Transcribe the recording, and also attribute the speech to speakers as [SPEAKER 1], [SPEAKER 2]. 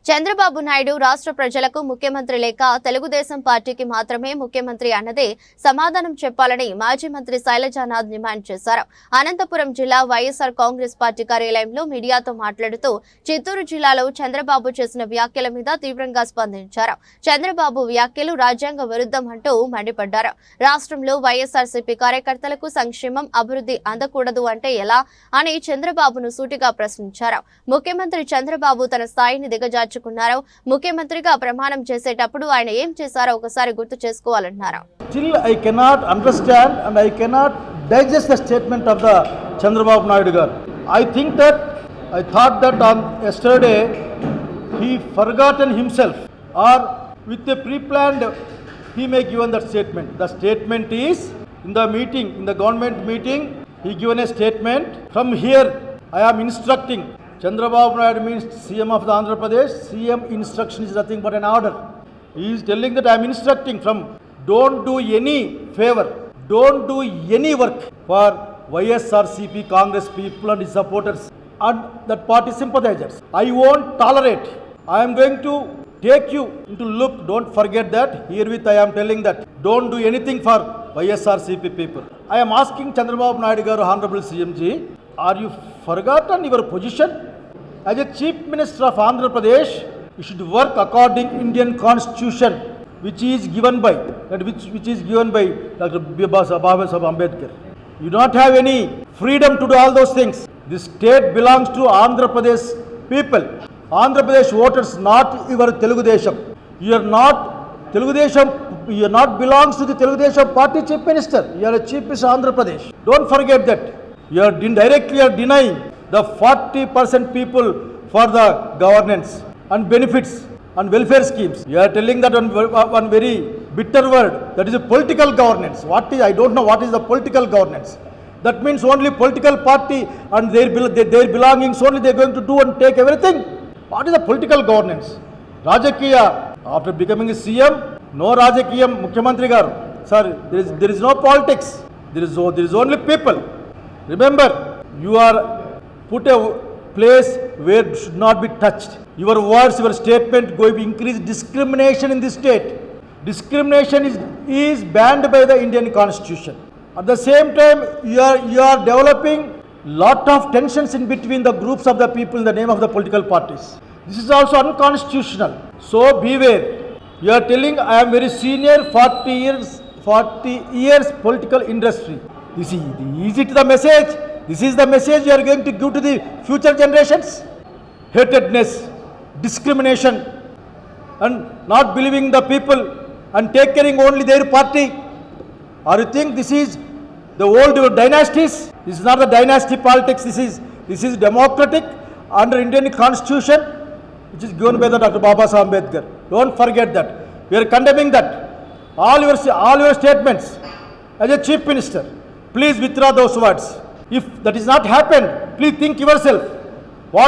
[SPEAKER 1] చంద్రబాబు నాయుడు రాష్ట్ర ప్రజలకు ముఖ్యమంత్రి లేక తెలుగుదేశం పార్టీకి మాత్రమే ముఖ్యమంత్రి అన్నదే సమాధానం చెప్పాలని మాజీ మంత్రి శైలజానాథ్ డిమాండ్ చేశారు. అనంతపురం జిల్లా వైఎస్ఆర్ కాంగ్రెస్ పార్టీ కార్యాలయంలో మీడియాతో మాట్లాడుతూ చిత్తూరు జిల్లాలో చంద్రబాబు చేసిన వ్యాఖ్యల మీద తీవ్రంగా స్పందించారు. చంద్రబాబు వ్యాఖ్యలు రాజ్యాంగ విరుద్ధం అంటూ మండిపడ్డారు. రాష్ట్రంలో వైఎస్ఆర్సీపీ కార్యకర్తలకు సంక్షేమం అభివృద్ధి అందకూడదు అంటే ఎలా అని చంద్రబాబును సూటిగా ప్రశ్నించారు. ముఖ్యమంత్రి చంద్రబాబు తన స్థాయిని దిగజార్చుకున్నారు. ముఖ్యమంత్రిగా ప్రమాణం చేసేటప్పుడు ఆయన ఏం చేశారో ఒకసారి గుర్తు చేసుకోవాలన్నారు.
[SPEAKER 2] Still I cannot understand and I cannot digest the statement of the Chandrababu Naidu garu. I thought that on yesterday he forgotten himself or with a pre-planned he may given that statement. The statement is in the meeting, in the government meeting, he given a statement. From here I am instructing. Chandrababu Naidu means CM of the Andhra Pradesh. CM instruction is nothing but an order. He is telling that I am instructing from don't do any favor, don't do any work for YSRCP Congress people and his supporters and that party sympathizers. I won't tolerate. I am going to take you into loop. Don't forget that. Herewith I am telling that don't do anything for YSRCP people. I am asking Chandrababu Naidu garu, Honorable CMG, are you forgotten your position? As a Chief Minister of Andhra Pradesh, you should work according to Indian Constitution, which is given by Dr. Babasaheb Ambedkar. You do not have any freedom to do all those things. This state belongs to Andhra Pradesh people. Andhra Pradesh voters, not your Telugudesham. You are not Telugudesham. You are not belongs to the Telugudesham party Chief Minister. You are a Chief Minister of Andhra Pradesh. Don't forget that. You are indirectly denying the 40% people for the governance and benefits and welfare schemes. You are telling that one very bitter word, that is a political governance. I don't know what is the political governance. That means only political party and their belongings only they are going to do and take everything. What is the political governance? Rajakiya, after becoming a CM, no Rajakiyam, Mukhyamantri garu. Sir, there is no politics. There is only people. Remember, you are put a place where it should not be touched. Your words, your statement going to increase discrimination in this state. Discrimination is banned by the Indian Constitution. At the same time, you are developing lot of tensions in between the groups of the people in the name of the political parties. This is also unconstitutional. So beware. You are telling I am very senior, 40 years political industry. Is it the message? This is the message you are going to give to the future generations? Hatedness, discrimination, and not believing the people and take caring only their party. Or you think this is the old dynasties? This is not the dynasty politics. This is democratic under Indian Constitution, which is given by the Dr. Babasaheb Ambedkar. Don't forget that. We are condemning that. All your statements as a Chief Minister. Please withdraw those words. If that is not happened, please think yourself.